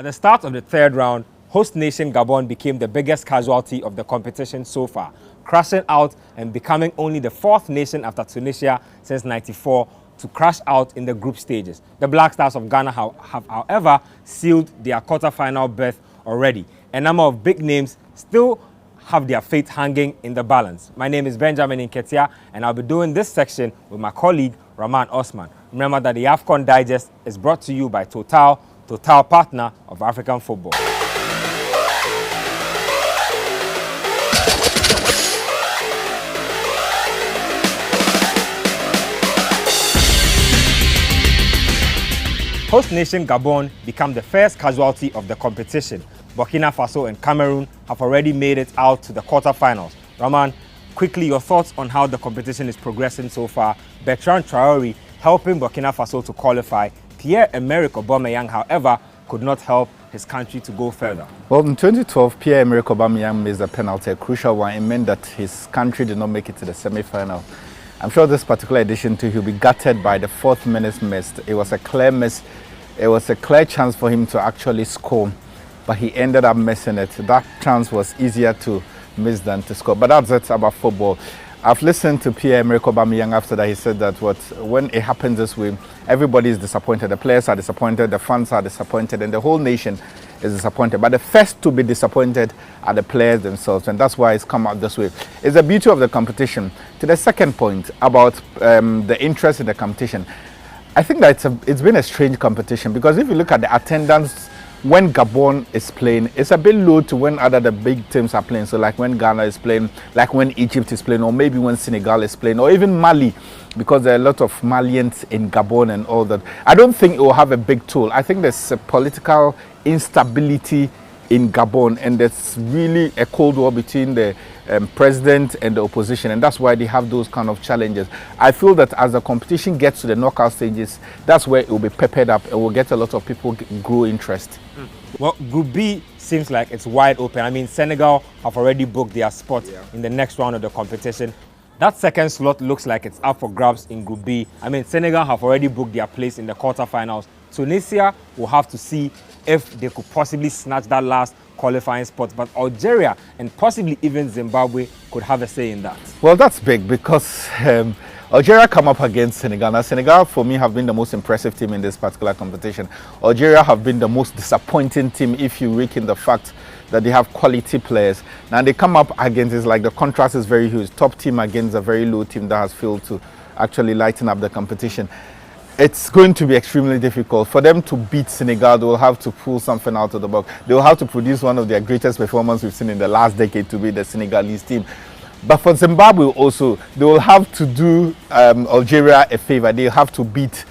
At the start of the third round, host nation Gabon became the biggest casualty of the competition so far, crashing out and becoming only the fourth nation after Tunisia since '94 to crash out in the group stages. The Black Stars of Ghana have however, sealed their quarter-final berth already. A number of big names still have their fate hanging in the balance. My name is Benjamin Nketia, and I'll be doing this section with my colleague, Rahman Osman. Remember that the AFCON Digest is brought to you by Total partner of African football. Host nation Gabon became the first casualty of the competition. Burkina Faso and Cameroon have already made it out to the quarterfinals. Rahman, quickly your thoughts on how the competition is progressing so far. Bertrand Traoré helping Burkina Faso to qualify. Pierre-Emerick Aubameyang, however, could not help his country to go further. Well, in 2012, Pierre-Emerick Aubameyang missed a penalty, a crucial one. It meant that his country did not make it to the semi-final. I'm sure this particular edition too, he'll be gutted by the 4th minute missed. It was a clear miss. It was a clear chance for him to actually score, but he ended up missing it. That chance was easier to miss than to score. But that's it about football. I've listened to Pierre-Emerick Aubameyang after that. He said that when it happens this way, everybody is disappointed. The players are disappointed, the fans are disappointed, and the whole nation is disappointed. But the first to be disappointed are the players themselves, and that's why it's come out this way. It's the beauty of the competition. To the second point about the interest in the competition, I think that it's been a strange competition, because if you look at the attendance when Gabon is playing, it's a bit low to when the big teams are playing. So like when Ghana is playing, like when Egypt is playing, or maybe when Senegal is playing, or even Mali, because there are a lot of Malians in Gabon and all that. I don't think it will have a big toll. I think there's a political instability in Gabon, and there's really a cold war between the president and the opposition, and that's why they have those kind of challenges. I feel that as the competition gets to the knockout stages, that's where it will be peppered up and will get a lot of people grow interest. Well, Group B seems like it's wide open. I mean, Senegal have already booked their spot in the next round of the competition. That second slot looks like it's up for grabs in Group B. I mean, Senegal have already booked their place in the quarterfinals. Tunisia will have to see if they could possibly snatch that last qualifying spot, but Algeria and possibly even Zimbabwe could have a say in that. Well, that's big, because Algeria come up against Senegal. Now, Senegal, for me, have been the most impressive team in this particular competition. Algeria have been the most disappointing team, if you reckon the fact that they have quality players. Now, they come up against, it's like the contrast is very huge. Top team against a very low team that has failed to actually lighten up the competition. It's going to be extremely difficult. For them to beat Senegal, they will have to pull something out of the box. They will have to produce one of their greatest performances we've seen in the last decade to be the Senegalese team. But for Zimbabwe also, they will have to do Algeria a favor. They have to beat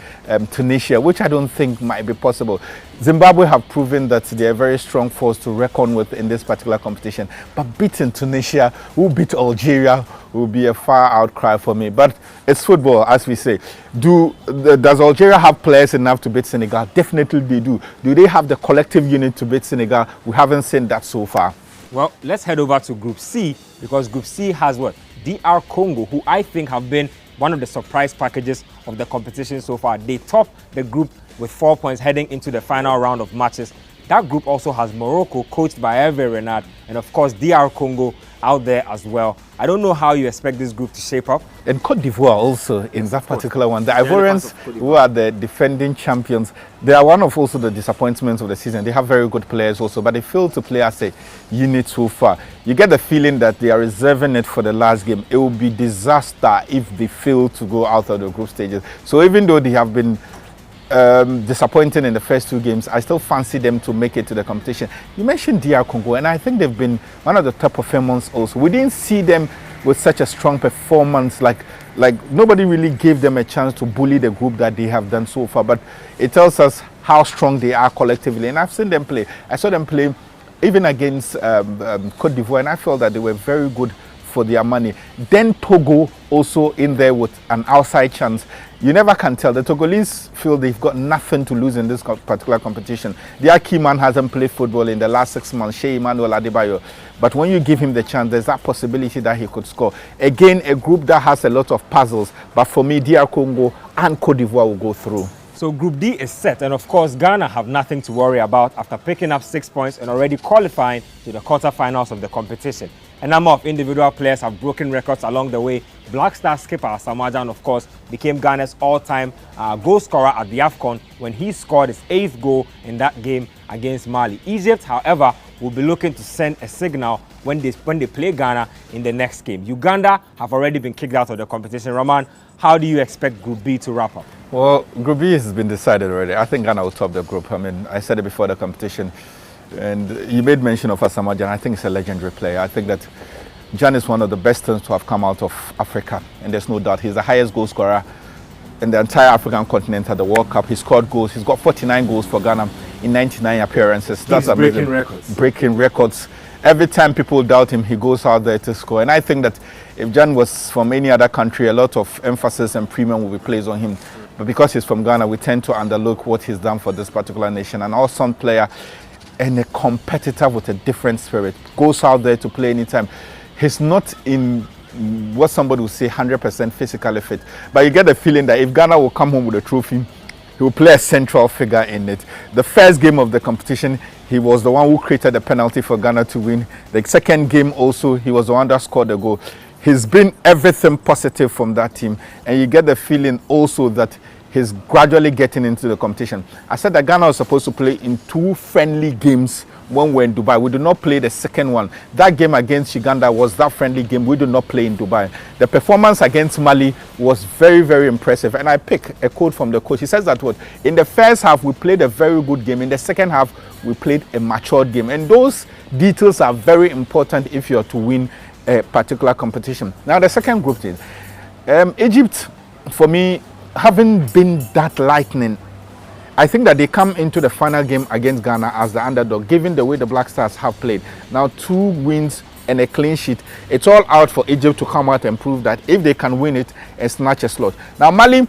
Tunisia, which I don't think might be possible. Zimbabwe have proven that they're a very strong force to reckon with in this particular competition. But beating Tunisia, who beat Algeria, will be a far outcry for me. But it's football, as we say. Does Algeria have players enough to beat Senegal? Definitely they do. Do they have the collective unit to beat Senegal? We haven't seen that so far. Well, let's head over to Group C, because Group C has DR Congo, who I think have been one of the surprise packages of the competition so far. They top the group with 4 points heading into the final round of matches. That group also has Morocco, coached by Hervé Renard, and of course DR Congo out there as well. I don't know how you expect this group to shape up. And Côte d'Ivoire also in that particular one. The Ivorians, who are the defending champions, they are one of also the disappointments of the season. They have very good players also, but they fail to play as a unit so far. You get the feeling that they are reserving it for the last game. It will be disaster if they fail to go out of the group stages. So even though they have been disappointing in the first 2 games, I still fancy them to make it to the competition. You mentioned DR Congo, and I think they've been one of the top performers also. We didn't see them with such a strong performance, like nobody really gave them a chance to bully the group that they have done so far, but it tells us how strong they are collectively. And I've seen them play. I saw them play even against Côte d'Ivoire, and I felt that they were very good for their money. Then Togo also in there with an outside chance. You never can tell. The Togolese feel they've got nothing to lose in this particular competition. Their key man hasn't played football in the last 6 months, Shea Emmanuel Adebayo. But when you give him the chance, there's that possibility that he could score. Again, a group that has a lot of puzzles. But for me, DR Congo and Côte d'Ivoire will go through. So Group D is set, and of course Ghana have nothing to worry about after picking up 6 points and already qualifying to the quarterfinals of the competition. A number of individual players have broken records along the way. Black Star skipper Samajan, of course, became Ghana's all-time goal scorer at the AFCON when he scored his 8th goal in that game against Mali. Egypt, however, will be looking to send a signal when they play Ghana in the next game. Uganda have already been kicked out of the competition. Roman, how do you expect Group B to wrap up? Well, Group B has been decided already. I think Ghana will top the group. I mean, I said it before the competition. And you made mention of Asamoah Gyan. I think he's a legendary player. I think that Gyan is one of the best teams to have come out of Africa. And there's no doubt he's the highest goal scorer in the entire African continent at the World Cup. He scored goals. He's got 49 goals for Ghana in 99 appearances. That's amazing. Breaking records. Breaking records. Every time people doubt him, he goes out there to score. And I think that if Gyan was from any other country, a lot of emphasis and premium will be placed on him. But because he's from Ghana, we tend to underlook what he's done for this particular nation. An awesome player and a competitor with a different spirit. Goes out there to play anytime. He's not in what somebody would say 100% physically fit. But you get the feeling that if Ghana will come home with a trophy, he will play a central figure in it. The first game of the competition, he was the one who created the penalty for Ghana to win. The second game also, he was the one that scored the goal. He's been everything positive from that team. And you get the feeling also that he's gradually getting into the competition. I said that Ghana was supposed to play in 2 friendly games when we're in Dubai. We did not play the second one. That game against Uganda was that friendly game. We did not play in Dubai. The performance against Mali was very, very impressive. And I pick a quote from the coach. He says that in the first half, we played a very good game. In the second half, we played a matured game. And those details are very important if you're to win a particular competition. Now, the second group is Egypt, for me, haven't been that lightning. I think that they come into the final game against Ghana as the underdog, given the way the Black Stars have played. Now 2 wins and a clean sheet. It's all out for Egypt to come out and prove that if they can win it and snatch a slot. Now Mali,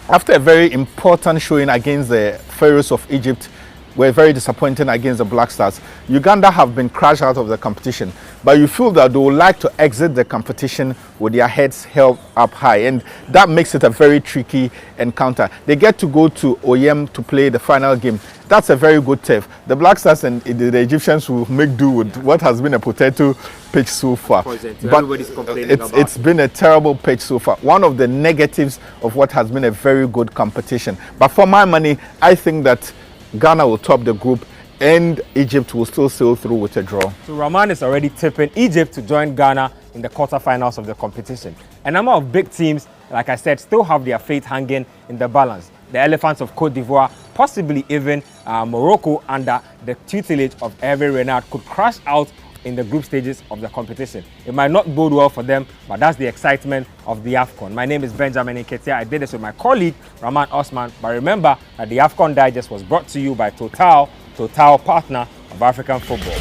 after a very important showing against the Pharaohs of Egypt, were very disappointing against the Black Stars. Uganda have been crashed out of the competition, but you feel that they would like to exit the competition with their heads held up high, and that makes it a very tricky encounter. They get to go to Oyem to play the final game. That's a very good turf. The Black Stars and the Egyptians will make do with what has been a potato pitch so far. But it's been a terrible pitch so far. One of the negatives of what has been a very good competition. But for my money, I think that Ghana will top the group and Egypt will still sail through with a draw. So Rahman is already tipping Egypt to join Ghana in the quarterfinals of the competition. A number of big teams, like I said, still have their fate hanging in the balance. The Elephants of Cote d'Ivoire, possibly even Morocco under the tutelage of Hervé Renard, could crash out in the group stages of the competition. It might not bode well for them, but that's the excitement of the AFCON. My name is Benjamin Nketia. I did this with my colleague, Rahman Osman. But remember that the AFCON Digest was brought to you by Total partner of African football.